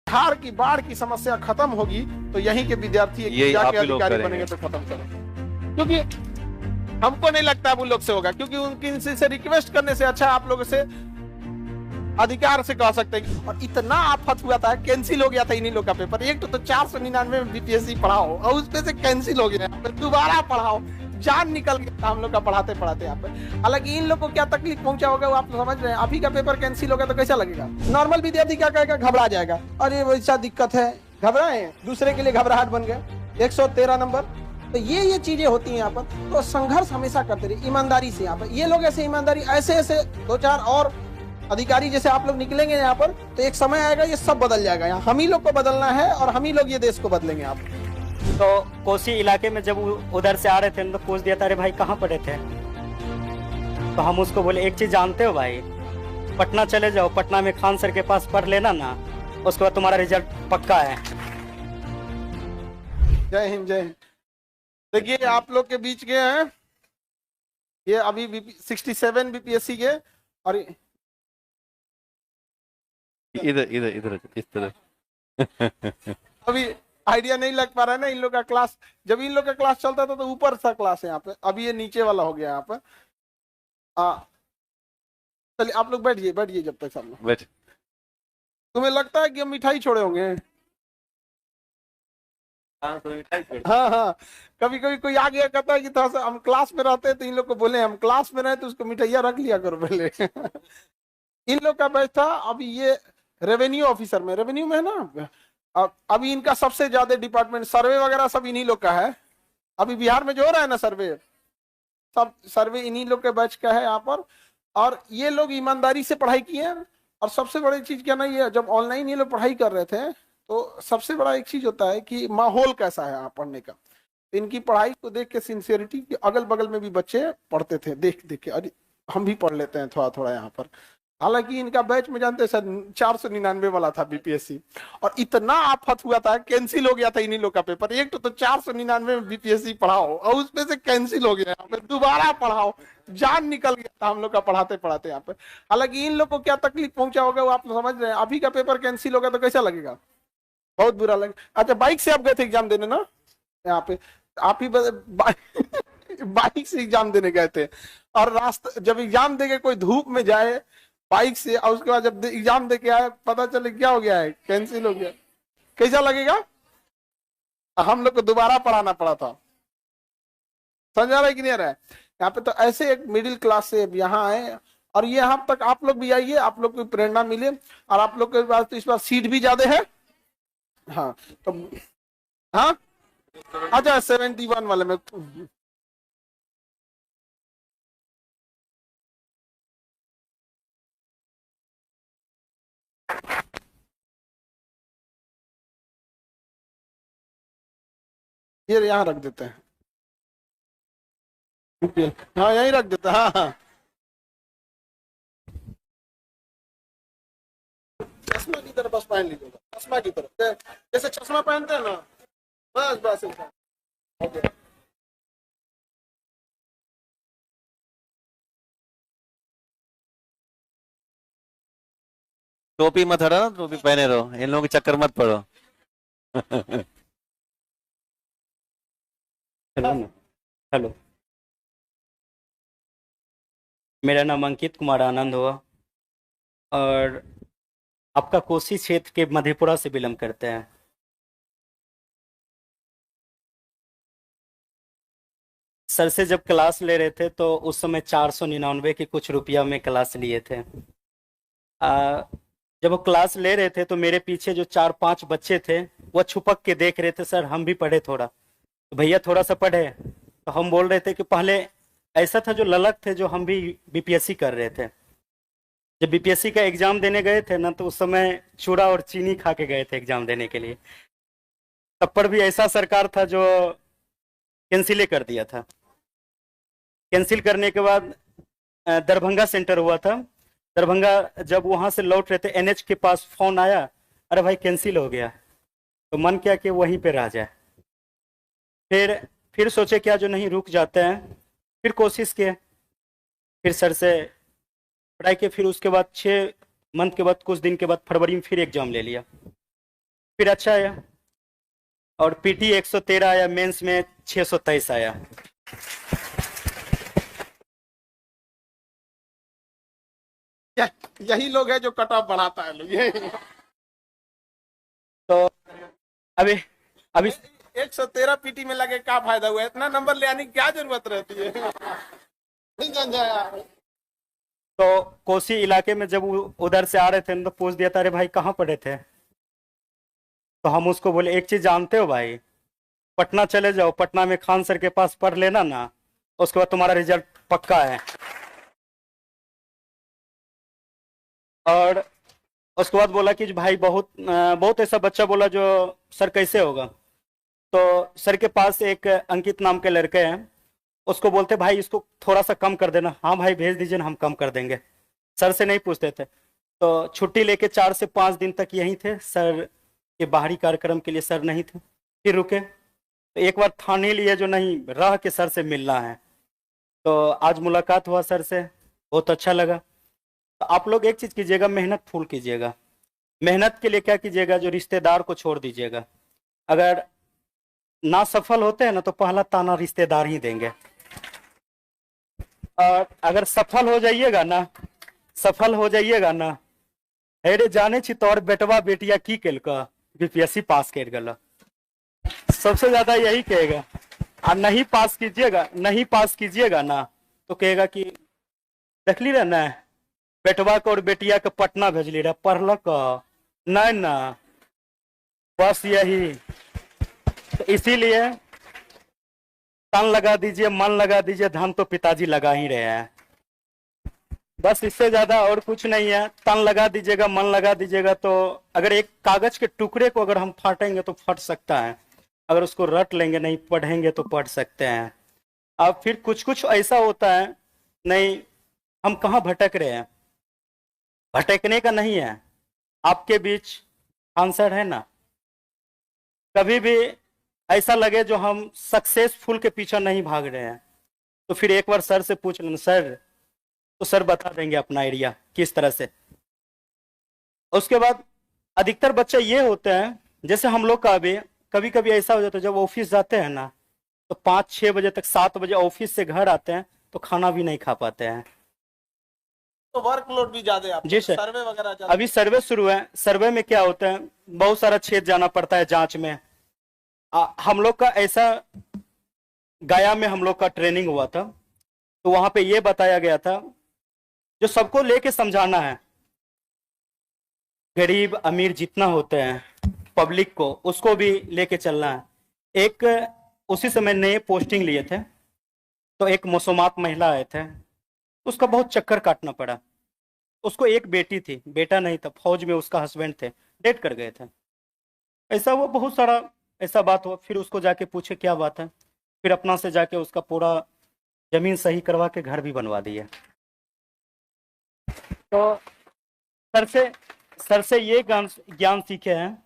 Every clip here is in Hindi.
बिहार की बाढ़ की समस्या खत्म होगी तो यहीं के विद्यार्थी जाके अधिकारी बनेंगे तो खत्म करें, क्योंकि हमको नहीं लगता अब उन लोग से होगा, क्योंकि उनकी से रिक्वेस्ट करने से अच्छा आप लोग से अधिकार से कह सकते हैं। और इतना आफत हुआ था, कैंसिल हो गया था इन्हीं लोग का पेपर। एक तो 499 में बीपीएससी पढ़ाओ और उस पे से कैंसिल हो गया, दोबारा पढ़ाओ, जान निकल गया था हम लोग का पढ़ाते पढ़ाते यहाँ पे। हालांकि इन लोग को क्या तकलीफ पहुंचा होगा वो आप समझ रहे हैं। अभी का पेपर कैंसिल होगा तो कैसा लगेगा? नॉर्मल विद्यार्थी क्या कहेगा? घबरा जाएगा, अरे वैसा दिक्कत है, घबराए, दूसरे के लिए घबराहट बन गया। 113 नंबर, तो ये चीजें होती हैं यहाँ पर। तो संघर्ष हमेशा करते रहिए ईमानदारी से। यहाँ पर ये लोग ऐसे ईमानदारी, ऐसे 2-4 और अधिकारी जैसे आप लोग निकलेंगे यहाँ पर तो एक समय आएगा ये सब बदल जाएगा। यहाँ हम ही लोग को बदलना है और हम ही लोग ये देश को बदलेंगे। आप तो कोसी इलाके में जब उधर से आ रहे थे तो पूछ दिया था, अरे भाई कहाँ पढ़े थे? तो हम उसको बोले एक चीज जानते हो भाई, पटना चले जाओ, पटना में खान सर के पास पढ़ लेना ना, उसके बाद तुम्हारा रिजल्ट पक्का है। जय हिंद, जय हिंद। देखिए आप लोग के बीच के हैं ये अभी 67 बीपीएससी के, और इधर इस तरह अभी आइडिया नहीं लग पा रहा है ना इन लोग का क्लास। जब इन लोग का क्लास चलता था तो ऊपर सा क्लास है यहाँ पे, अभी ये नीचे वाला हो गया यहाँ पे। चलिए आप लोग बैठिए बैठिए जब तक सब लोग बैठ। तुम्हें लगता है कि हम मिठाई छोड़े होंगे? हाँ हाँ, कभी कभी कोई आ गया कहता है कि थोड़ा सा हम क्लास में रहते हैं तो इन लोग को बोले हम क्लास में रहे तो उसको मिठाइया रख लिया करो पहले। इन लोग का बैच था अभी ये रेवेन्यू ऑफिसर में, रेवेन्यू में है ना। अभी इनका सबसे ज्यादा डिपार्टमेंट सर्वे वगैरह सब इन्हीं लोग का है। अभी बिहार में जो हो रहा है ना सर्वे, सब सर्वे इन्हीं लोग के बैच का है यहाँ पर। और ये लोग ईमानदारी से पढ़ाई किए हैं। और सबसे बड़ी चीज क्या ना, ये जब ऑनलाइन ये लोग पढ़ाई कर रहे थे तो सबसे बड़ा एक चीज होता है कि माहौल कैसा है यहाँ पढ़ने का। इनकी पढ़ाई को देख के सिंसियरिटी, अगल बगल में भी बच्चे पढ़ते थे देख देख के, अरे हम भी पढ़ लेते हैं थोड़ा थोड़ा यहाँ पर। हालांकि इनका बैच में जानते हैं सर 499 वाला था बीपीएससी, और इतना आफत हुआ था, कैंसिल हो गया था इन्हीं लोग का पेपर। एक तो 499 में बीपीएससी पढ़ाओ और उस पे से कैंसिल हो गया, यहाँ पे दोबारा पढ़ाओ, जान निकल गया था हम लोग का पढ़ाते पढ़ाते यहाँ पे। हालांकि इन लोग को क्या तकलीफ पहुंचा होगा वो आप समझ रहे हैं। अभी का पेपर कैंसिल होगा तो कैसा लगेगा? बहुत बुरा लगेगा। अच्छा बाइक से आप गए थे एग्जाम देने ना यहाँ पे? आप ही बाइक से एग्जाम देने गए थे, और रास्ता जब एग्जाम देके कोई धूप में जाए बाइक से, और उसके बाद जब एग्जाम दे के आए पता चले क्या हो गया है, कैंसिल हो गया, कैसा लगेगा? हम लोग को दोबारा पढ़ाना पड़ा था। समझ आ रहा है कि नहीं आ रहा है? यहाँ पे तो ऐसे एक मिडिल क्लास से यहाँ आए, और ये यहाँ तक आप लोग भी आइए, आप लोग को प्रेरणा मिले। और आप लोग के पास तो इस बार सीट भी ज्यादा है। हाँ तो हाँ अच्छा 71 वाले में ये यहाँ रख देते हैं। हाँ यहीं रख देते हैं। हाँ हाँ, चश्मा की तरफ बस पहन लीजिएगा, चश्मा की तरफ, जैसे चश्मा पहनते हैं ना, बस बस ऐसा। ओके टोपी मत हटा ना, टोपी पहने रहो, इन लोगों के चक्कर मत पड़ो। हेलो ना, हेलो, मेरा नाम अंकित कुमार आनंद हुआ, और आपका कोसी क्षेत्र के मधेपुरा से बिलोंग करते हैं। सर से जब क्लास ले रहे थे तो उस समय 499 के कुछ रुपया में क्लास लिए थे। जब वो क्लास ले रहे थे तो मेरे पीछे जो 4-5 बच्चे थे वो छुपक के देख रहे थे, सर हम भी पढ़े थोड़ा, तो भैया थोड़ा सा पढ़े। तो हम बोल रहे थे कि पहले ऐसा था जो ललक थे, जो हम भी बीपीएससी कर रहे थे। जब बीपीएससी का एग्जाम देने गए थे ना, तो उस समय चूड़ा और चीनी खा के गए थे एग्जाम देने के लिए। तब पर भी ऐसा सरकार था जो कैंसिल कर दिया था। कैंसिल करने के बाद दरभंगा सेंटर हुआ था। दरभंगा जब वहां से लौट रहे थे, एनएच के पास फोन आया, अरे भाई कैंसिल हो गया। तो मन किया कि वहीं पे रह जाए। फिर सोचे क्या जो नहीं रुक जाते हैं, फिर कोशिश किए, फिर सर से पढ़ाई के, फिर उसके बाद 6 मंथ के बाद कुछ दिन के बाद फरवरी में फिर एग्जाम ले लिया। फिर अच्छा आया। और पीटी 113 आया, मेंस में 623 आया। यही लोग है जो कट ऑफ बढ़ाता है लोग ये। तो अभी अभी 113 पीटी में लगे क्या फायदा हुआ, इतना नंबर ले आने की क्या जरूरत रहती है। नहीं समझा यार। तो कोसी इलाके में जब उधर से आ रहे थे तो पूछ दिया था, अरे भाई कहाँ पढ़े थे? तो हम उसको बोले एक चीज जानते हो भाई, पटना चले जाओ, पटना में खान सर के पास पढ़ लेना ना, उसके बाद तुम्हारा रिजल्ट पक्का है। और उसके बाद बोला कि भाई बहुत ऐसा बच्चा बोला जो सर कैसे होगा। तो सर के पास एक अंकित नाम के लड़के हैं, उसको बोलते भाई इसको थोड़ा सा कम कर देना। हाँ भाई भेज दीजिए ना, हम कम कर देंगे। सर से नहीं पूछते थे। तो छुट्टी लेके 4 से 5 दिन तक यहीं थे, सर के बाहरी कार्यक्रम के लिए सर नहीं थे। फिर रुके तो एक बार ठाने लिए जो नहीं रह के सर से मिलना है। तो आज मुलाकात हुआ सर से, बहुत अच्छा लगा। तो आप लोग एक चीज कीजिएगा, मेहनत फुल कीजिएगा। मेहनत के लिए क्या कीजिएगा, जो रिश्तेदार को छोड़ दीजिएगा। अगर ना सफल होते हैं ना तो पहला ताना रिश्तेदार ही देंगे। और अगर सफल हो जाइएगा ना, अरे जाने छी तोर बेटवा बेटिया की केलका, बीपीएससी पास कर गला, सबसे ज्यादा यही कहेगा। और नहीं पास कीजिएगा ना तो कहेगा कि देखली रहे ना बेटवा को और बेटिया के पटना भेजली रहे, पढ़लक नहीं ना, बस यही। तो इसीलिए तन लगा दीजिए, मन लगा दीजिए, धन तो पिताजी लगा ही रहे हैं। बस इससे ज्यादा और कुछ नहीं है। तन लगा दीजिएगा, मन लगा दीजिएगा। तो अगर एक कागज के टुकड़े को अगर हम फाटेंगे तो फट सकता है, अगर उसको रट लेंगे, नहीं पढ़ेंगे तो पढ़ सकते हैं। अब फिर कुछ कुछ ऐसा होता है, नहीं हम कहाँ भटक रहे हैं, भटकने का नहीं है। आपके बीच आंसर है ना। कभी भी ऐसा लगे जो हम सक्सेसफुल के पीछे नहीं भाग रहे हैं, तो फिर एक बार सर से पूछ लेना, सर, तो सर बता देंगे अपना एरिया किस तरह से। उसके बाद अधिकतर बच्चे ये होते हैं, जैसे हम लोग का भी कभी कभी ऐसा हो जाता है, जब ऑफिस जाते हैं ना तो 5-6 बजे तक, 7 बजे ऑफिस से घर आते हैं तो खाना भी नहीं खा पाते हैं। तो वर्कलोड भी ज्यादा है, जी सर। सर्वे वगैरह ज्यादा। अभी सर्वे शुरू है। सर्वे में क्या होता है, बहुत सारा क्षेत्र जाना पड़ता है जांच में। हम लोग का ऐसा, गया में हम लोग का ट्रेनिंग हुआ था, तो वहां पे ये बताया गया था जो सबको लेके समझाना है, गरीब अमीर जितना होते हैं पब्लिक को, उसको भी लेके चलना है। एक उसी समय नए पोस्टिंग लिए थे, तो एक मौसमात महिला आए थे, उसका बहुत चक्कर काटना पड़ा। उसको एक बेटी थी, बेटा नहीं था, फौज में उसका हस्बैंड थे, डेट कर गए थे। ऐसा वो बहुत सारा ऐसा बात हुआ। फिर उसको जाके पूछे क्या बात है, फिर अपना से जाके उसका पूरा जमीन सही करवा के घर भी बनवा दिया। तो सर से ये ज्ञान सीखे हैं,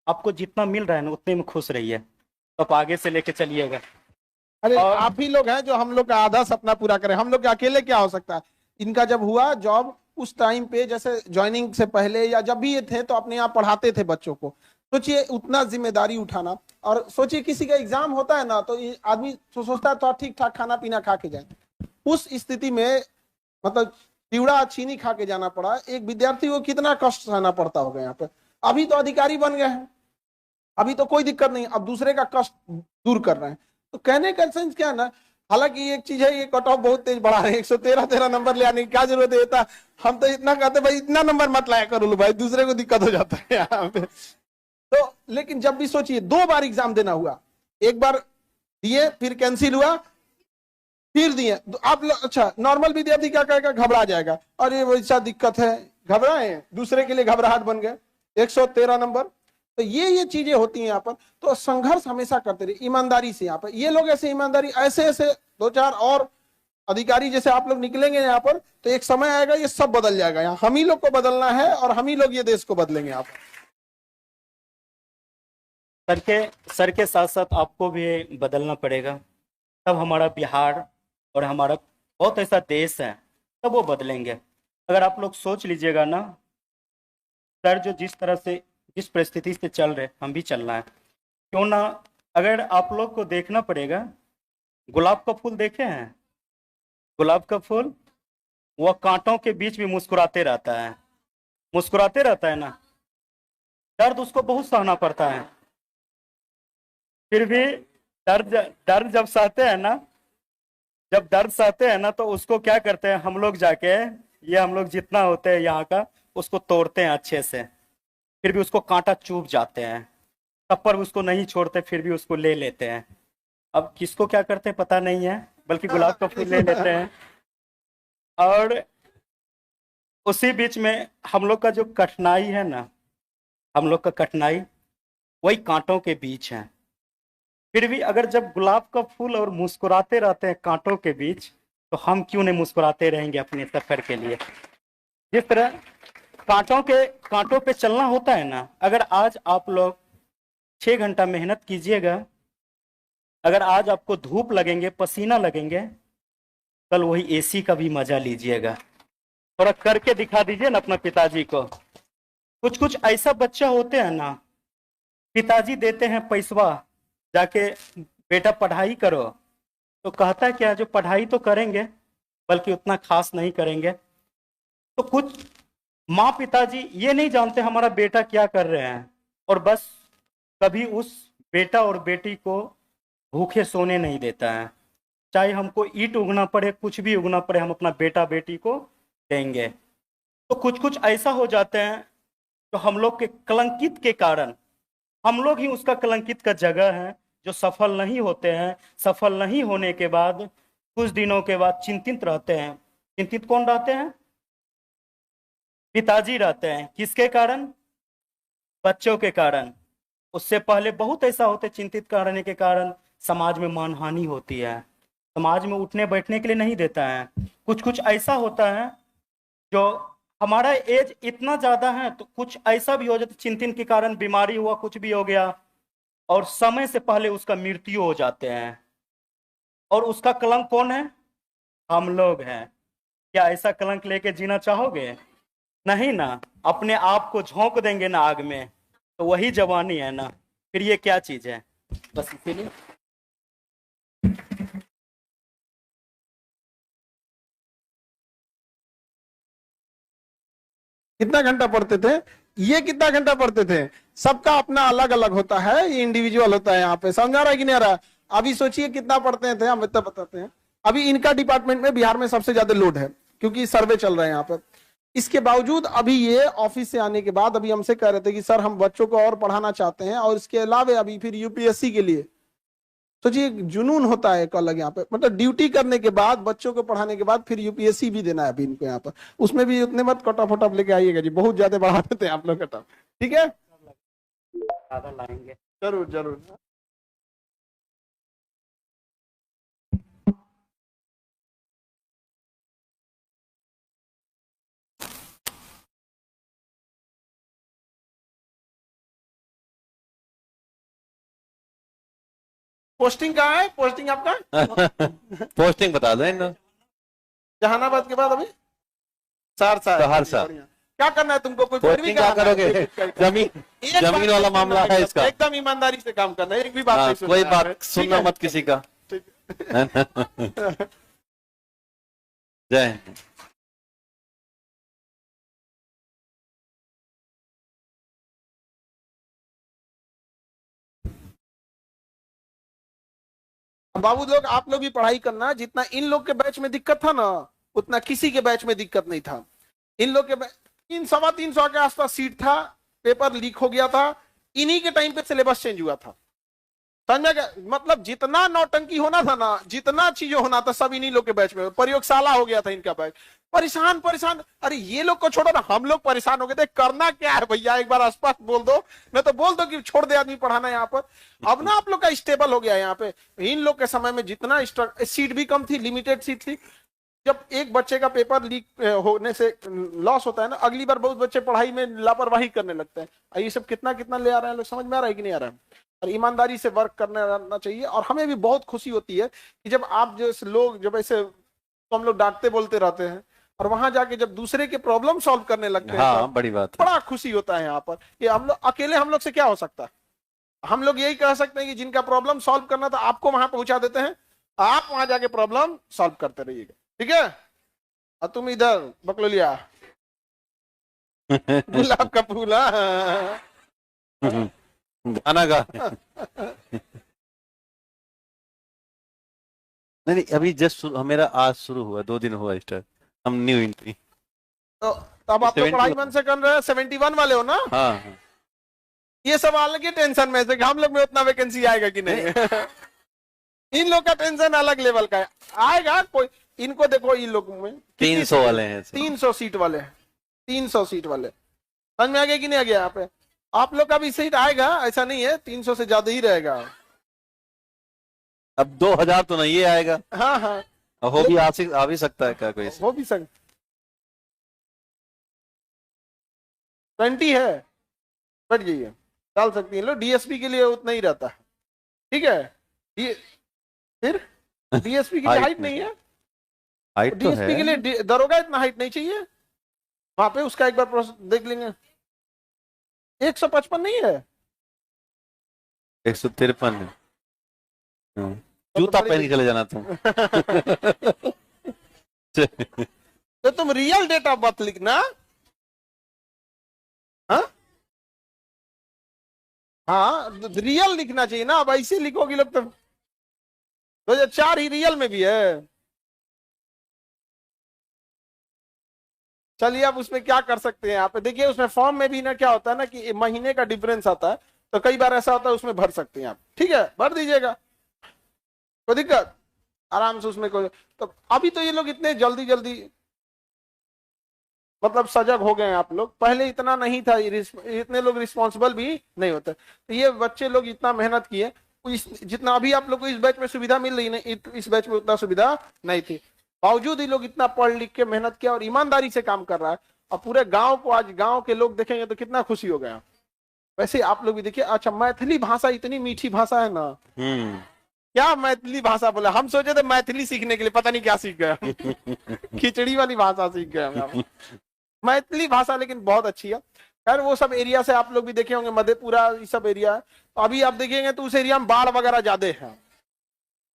आपको जितना मिल रहा है ना उतने में खुश रहिए, तो आप आगे से लेके चलिएगा। अरे आप ही लोग हैं जो हम लोग का आधा सपना पूरा करें। हम लोग के अकेले क्या हो सकता है। इनका जब हुआ जॉब, उस टाइम पे जैसे ज्वाइनिंग से पहले या जब भी ये थे तो अपने यहाँ पढ़ाते थे बच्चों को। सोचिए उतना जिम्मेदारी उठाना, और सोचिए किसी का एग्जाम होता है ना तो आदमी सोचता है तो ठीक ठाक खाना पीना खा के जाए। उस स्थिति में मतलब चिवड़ा चीनी खा के जाना पड़ा। एक विद्यार्थी को कितना कष्ट सहना पड़ता होगा यहाँ पे। अभी तो अधिकारी बन गए हैं, अभी तो कोई दिक्कत नहीं, अब दूसरे का कष्ट दूर कर रहे हैं। तो कहने का सेंस क्या है ना, हालांकि एक चीज है, ये कट ऑफ बहुत तेज बढ़ा रहे हैं। 113 नंबर ले आने की क्या जरूरत है। हम तो इतना कहते भाई इतना नंबर मत लाया करो लो भाई, दूसरे को दिक्कत हो जाता है यहाँ पे। तो लेकिन जब भी सोचिए 2 बार एग्जाम देना हुआ, एक बार दिए फिर कैंसिल हुआ, फिर दिए। तो आप अच्छा नॉर्मल विद्यार्थी क्या कहेगा, घबरा जाएगा, अरे वैसा दिक्कत है, घबराए, दूसरे के लिए घबराहट बन गए। 113 नंबर, तो ये चीजें होती हैं यहाँ पर। तो संघर्ष हमेशा करते रहिए ईमानदारी से। यहाँ पर ये लोग ऐसे ईमानदारी, ऐसे 2-4 और अधिकारी जैसे आप लोग निकलेंगे यहाँ पर, तो एक समय आएगा ये सब बदल जाएगा। यहाँ हम ही लोग को बदलना है और हम ही लोग ये देश को बदलेंगे। यहाँ पर सर के साथ साथ आपको भी बदलना पड़ेगा, तब हमारा बिहार और हमारा बहुत ऐसा देश है, तब वो बदलेंगे। अगर आप लोग सोच लीजिएगा ना, सर जो जिस तरह से जिस परिस्थिति से चल रहे हम भी चलना है, क्यों ना। अगर आप लोग को देखना पड़ेगा, गुलाब का फूल देखे हैं? गुलाब का फूल वह कांटों के बीच भी मुस्कुराते रहता है, मुस्कुराते रहता है ना। दर्द उसको बहुत सहना पड़ता है, फिर भी दर्द जब सहते हैं ना, जब दर्द सहते हैं ना, तो उसको क्या करते हैं हम लोग जाके, ये हम लोग जितना होते हैं यहाँ का, उसको तोड़ते हैं अच्छे से, फिर भी उसको कांटा चुभ जाते हैं, तब पर उसको नहीं छोड़ते, फिर भी उसको ले लेते हैं। अब किसको क्या करते हैं पता नहीं है, बल्कि गुलाब का फूल ले लेते हैं। और उसी बीच में हम लोग का जो कठिनाई है ना, हम लोग का कठिनाई वही कांटों के बीच है। फिर भी अगर जब गुलाब का फूल और मुस्कुराते रहते हैं कांटों के बीच, तो हम क्यों नहीं मुस्कुराते रहेंगे अपने सफर के लिए। जिस तरह कांटों पे चलना होता है ना, अगर आज आप लोग 6 घंटा मेहनत कीजिएगा, अगर आज आपको धूप लगेंगे, पसीना लगेंगे, कल वही एसी का भी मजा लीजिएगा। थोड़ा करके दिखा दीजिए ना अपना पिताजी को। कुछ कुछ ऐसा बच्चा होते हैं ना, पिताजी देते हैं पैसवा, जाके बेटा पढ़ाई करो, तो कहता है क्या, जो पढ़ाई तो करेंगे बल्कि उतना खास नहीं करेंगे। तो कुछ माँ पिताजी ये नहीं जानते हमारा बेटा क्या कर रहे हैं, और बस कभी उस बेटा और बेटी को भूखे सोने नहीं देता है। चाहे हमको ईंट उगना पड़े, कुछ भी उगना पड़े, हम अपना बेटा बेटी को देंगे। तो कुछ कुछ ऐसा हो जाते हैं तो हम लोग के कलंकित के कारण, हम लोग ही उसका कलंकित का जगह है, जो सफल नहीं होते हैं। सफल नहीं होने के बाद कुछ दिनों के बाद चिंतित रहते हैं। चिंतित कौन रहते हैं? पिताजी रहते हैं। किसके कारण? बच्चों के कारण। उससे पहले बहुत ऐसा होते, चिंतित करने के कारण समाज में मानहानि होती है, समाज में उठने बैठने के लिए नहीं देता है। कुछ कुछ ऐसा होता है जो हमारा एज इतना ज्यादा है, तो कुछ ऐसा भी हो जाता, चिंतन के कारण बीमारी हुआ, कुछ भी हो गया, और समय से पहले उसका मृत्यु हो जाते हैं। और उसका कलंक कौन है? हम लोग हैं। क्या ऐसा कलंक लेके जीना चाहोगे? नहीं ना। अपने आप को झोंक देंगे ना आग में, तो वही जवानी है ना। फिर ये क्या चीज है? बस इसीलिए कितना घंटा पढ़ते थे, ये कितना घंटा पढ़ते थे, सबका अपना अलग अलग होता है, ये इंडिविजुअल होता है। यहाँ पे समझा रहा है कि नहीं आ रहा? अभी सोचिए कितना पढ़ते थे, हम इतना बताते हैं। अभी इनका डिपार्टमेंट में बिहार में सबसे ज्यादा लोड है, क्योंकि सर्वे चल रहा है यहाँ पर। इसके बावजूद अभी ये ऑफिस से आने के बाद अभी हमसे कह रहे थे कि सर हम बच्चों को और पढ़ाना चाहते हैं, और इसके अलावा अभी फिर यूपीएससी के लिए। सोचिए जुनून होता है एक अलग यहाँ पे, मतलब ड्यूटी करने के बाद, बच्चों को पढ़ाने के बाद फिर यूपीएससी भी देना है अभी इनको यहाँ पर। उसमें भी उतने मत कटऑफ वटऑफ लेके आइएगा जी, बहुत ज्यादा बढ़ा देते हैं आप लोग कटऑफ। ठीक है, ज्यादा लाएंगे। जरूर जरूर। पोस्टिंग कहाँ है? पोस्टिंग आपका पोस्टिंग बता दो इन लोग। जहानाबाद के बाद अभी सहरसा। सहरसा। क्या करना है तुमको? कोई पैरवी पोस्टिंग क्या कराना है? करोगे? जमीन वाला मामला है इसका। एकदम ईमानदारी से काम करना है, एक भी बात हाँ, नहीं सुनना कोई है। बात ठीक सुनना है? मत किसी का। ठीक है। जय हिंद। बाबू लोग, आप लोग भी पढ़ाई करना। जितना इन लोग के बैच में दिक्कत था ना, उतना किसी के बैच में दिक्कत नहीं था। इन लोग के 300 के आसपास सीट था, पेपर लीक हो गया था, इन्हीं के टाइम पे सिलेबस चेंज हुआ था। समझ में गया? मतलब जितना नौटंकी होना था ना, जितना चीजें होना था, सब इन्हीं लोग के बैच में। प्रयोगशाला हो गया था इनका बैच। परेशान परेशान, अरे ये लोग को छोड़ो ना, हम लोग परेशान हो गए थे। करना क्या है भैया, एक बार स्पष्ट बोल दो, नहीं तो बोल दो कि छोड़ दे आदमी पढ़ाना यहाँ पर। अब ना आप लोग का स्टेबल हो गया है यहाँ पे। इन लोग के समय में जितना सीट भी कम थी, लिमिटेड सीट थी। जब एक बच्चे का पेपर लीक होने से लॉस होता है ना, अगली बार बहुत बच्चे पढ़ाई में लापरवाही करने लगते हैं। ये सब कितना कितना ले आ रहे हैं लोग, समझ में आ रहा है कि नहीं आ रहा है? और ईमानदारी से वर्क करना चाहिए। और हमें भी बहुत खुशी होती है कि जब आप जैसे लोग, जब ऐसे तो हम लोग डांटते बोलते रहते हैं, और वहां जाके जब दूसरे के प्रॉब्लम सॉल्व करने लगते हैं हाँ तो बड़ी बात है। बड़ा खुशी होता है यहाँ पर कि हम लोग अकेले, हम लोग से क्या हो सकता है। हम लोग यही कह सकते हैं कि जिनका प्रॉब्लम सॉल्व करना था आपको वहां पहुंचा देते हैं, आप वहां जाके प्रॉब्लम सॉल्व करते रहिएगा, ठीक है। और तुम इधर बकलोलिया गुलाब का फूल, हाँ। गाना गा। नहीं अभी जस्ट मेरा आज शुरू हुआ, 2 दिन हुआ स्टार्ट, हम न्यू एंट्री। तो तब आप तो 71 पढ़ाई मन से कर रहे हैं, 71 वाले हो ना। हाँ हाँ। ये सब अलग ही टेंशन में से कि हम लोग में उतना वैकेंसी आएगा कि नहीं। इन लोग का टेंशन अलग लेवल का है, आएगा कोई। इनको देखो, इन लोग में 300 वाले हैं। 300 सीट वाले हैं, 300 सीट वाले। समझ में आ गया कि नहीं आ गया? यहाँ पे आप लोग का भी सीट आएगा, ऐसा नहीं है, 300 से ज्यादा ही रहेगा। अब 2000 तो नहीं आएगा। हाँ हाँ, हो भी आ भी सकता है क्या कोई? हो भी सकता। 20 है, बढ़ जाइए, डाल सकती है लोग। डीएसपी के लिए उतना ही रहता है, ठीक है। फिर डीएसपी के लिए हाइट नहीं है, हाइट तो डीएसपी के है। लिए दरोगा इतना हाइट नहीं चाहिए। वहां पे उसका एक बार प्रोसेस देख लेंगे। 155 नहीं है, 153 है। जूता पहन के चले जाना तुम। तो तुम रियल डेट ऑफ बर्थ लिखना। हाँ हाँ, रियल लिखना चाहिए ना। अब ऐसे लिखोगे लोग तो 2004 ही रियल में भी है। चलिए, अब उसमें क्या कर सकते हैं। आप देखिए, उसमें फॉर्म में भी ना क्या होता है ना कि महीने का डिफरेंस आता है, तो कई बार ऐसा होता है उसमें भर सकते हैं आप, ठीक है, भर दीजिएगा, कोई दिक्कत, आराम से उसमें कोई। तो अभी तो ये लोग इतने जल्दी जल्दी मतलब सजग हो गए हैं आप लोग, पहले इतना नहीं था, इतने लोग रिस्पॉन्सिबल भी नहीं होते। तो ये बच्चे लोग इतना मेहनत किए, जितना अभी आप लोग को इस बैच में सुविधा मिल रही है, इस बैच में उतना सुविधा नहीं थी। बावजूद ही लोग इतना पढ़ लिख के मेहनत किया और ईमानदारी से काम कर रहा है। और पूरे गांव को आज गांव के लोग देखेंगे तो कितना खुशी हो गया। वैसे आप लोग भी देखिए। अच्छा, मैथिली भाषा इतनी मीठी भाषा है ना। क्या मैथिली भाषा बोला, हम सोचे थे मैथिली सीखने के लिए, पता नहीं क्या सीख गया। खिचड़ी वाली भाषा सीख गया। मैथिली भाषा लेकिन बहुत अच्छी है। खैर, वो सब एरिया से आप लोग भी देखे होंगे, मधेपुरा ये सब एरिया है। तो अभी आप देखेंगे तो उस एरिया में बाढ़ वगैरह ज्यादा है।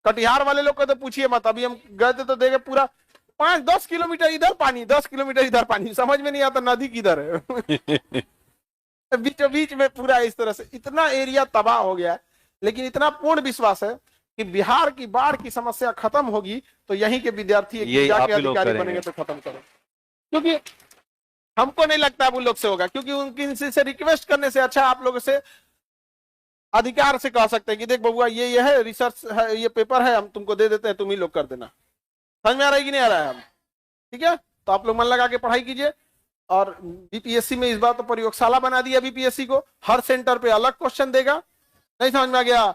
कटिहार वाले लोग को तो पूछिए मत। अभी हम गए थे तो देखे पूरा 5-10 किलोमीटर इधर पानी, 10 किलोमीटर इधर पानी, समझ में नहीं आता नदी किधर है। बीचों बीच में पूरा इस तरह से इतना एरिया तबाह हो गया है। लेकिन इतना पूर्ण विश्वास है कि बिहार की बाढ़ की समस्या खत्म होगी तो यहीं के विद्यार्थी जाके अधिकारी बनेंगे तो खत्म करें। क्योंकि हमको नहीं लगता वो लोग से होगा, क्योंकि उनकी से रिक्वेस्ट करने से अच्छा आप लोगों से अधिकार से कह सकते हैं कि देख बबुआ, ये है रिसर्च है, ये पेपर है, हम तुमको दे देते हैं, तुम ही लोग कर देना। समझ में आ रहा है कि नहीं आ रहा है? हम ठीक है, तो आप लोग मन लगा के पढ़ाई कीजिए। और बीपीएससी में इस बार तो प्रयोगशाला बना दिया बीपीएससी को, हर सेंटर पे अलग क्वेश्चन देगा। नहीं समझ में आ गया?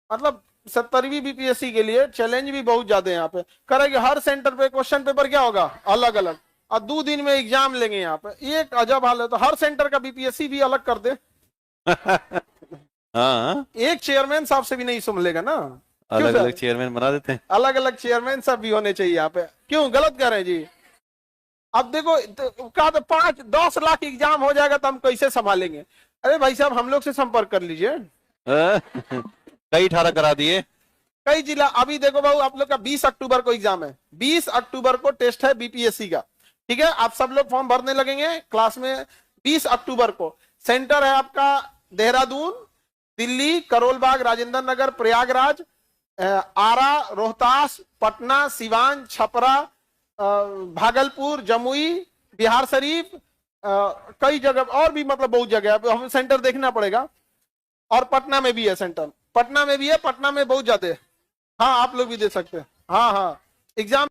मतलब 70वीं बीपीएससी के लिए चैलेंज भी बहुत ज्यादा है यहाँ पे। करेंगे हर सेंटर पे क्वेश्चन पेपर क्या होगा, अलग अलग, और 2 दिन में एग्जाम लेंगे यहाँ पे। एक अजब हाल है। तो हर सेंटर का बीपीएससी भी अलग कर दे। हाँ, एक चेयरमैन साहब से भी नहीं संभलेगा ना। अलग अलग चेयरमैन बना देते हैं। अलग अलग चेयरमैन सब भी होने चाहिए यहाँ पे। क्यों गलत कर रहे हैं जी? अब देखो, कहा तो 5-10 लाख एग्जाम हो जाएगा तो हम कैसे संभालेंगे? अरे भाई साहब, हम लोग से संपर्क कर लीजिए। कई 18 करा दिए, कई जिला। अभी देखो बाबू, आप लोग का 20 अक्टूबर को एग्जाम है, 20 अक्टूबर को टेस्ट है बीपीएससी का, ठीक है। आप सब लोग फॉर्म भरने लगेंगे क्लास में 20 अक्टूबर को। सेंटर है आपका देहरादून, दिल्ली, करोलबाग, राजेंद्र नगर, प्रयागराज, आरा, रोहतास, पटना, सिवान, छपरा, भागलपुर, जमुई, बिहार शरीफ, कई जगह और भी, मतलब बहुत जगह है। हमें सेंटर देखना पड़ेगा। और पटना में भी है सेंटर, पटना में भी है, पटना में बहुत ज्यादा है। हाँ, आप लोग भी दे सकते हैं। हाँ हाँ, एग्जाम